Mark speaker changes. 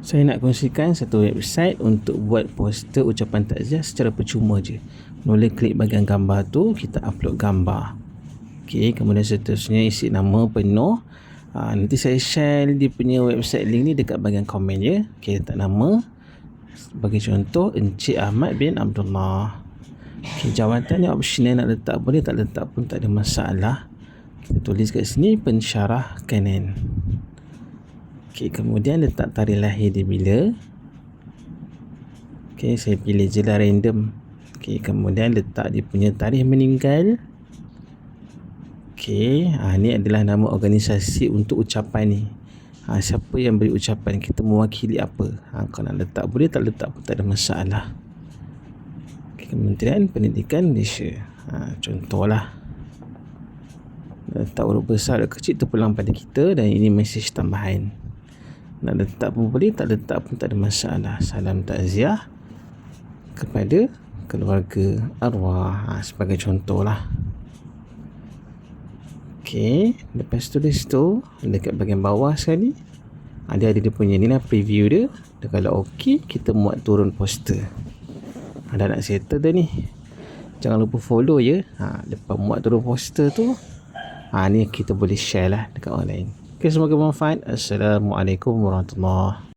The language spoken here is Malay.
Speaker 1: Saya nak kongsikan satu website untuk buat poster ucapan takziah secara percuma je. Boleh klik bahagian gambar tu, kita upload gambar. Okey, kemudian seterusnya isi nama penuh. Nanti saya share dia punya website link ni dekat bahagian komen ya. Okey, letak nama. Sebagai contoh, Encik Ahmad bin Abdullah. Okey, jawatannya optional, nak letak boleh, tak letak pun tak ada masalah. Kita tulis kat sini pensyarah Canon. Okey, kemudian letak tarikh lahir dia bila. Okey, saya pilih je lah random. Okey, kemudian letak dia punya tarikh meninggal. Okey, ni adalah nama organisasi untuk ucapan ni. Siapa yang beri ucapan, kita mewakili apa. Kalau nak letak boleh, tak letak pun tak ada masalah. Okey, Kementerian Pendidikan Malaysia. Contohlah. Letak huruf besar atau kecil terpulang pada kita, dan ini mesej tambahan. Nak letak pun boleh, tak letak pun tak ada masalah. Salam takziah kepada keluarga arwah, sebagai contoh lah. Okey, lepas tulis tu dekat bahagian bawah sekali dia ada dia punya ni lah, preview dia. Kalau okey, kita muat turun poster. Dah nak settle dah ni. Jangan lupa follow ya. Lepas muat turun poster tu, ni kita boleh share lah dekat orang lain. Okay, semoga bermanfaat. Assalamualaikum warahmatullahi wabarakatuh.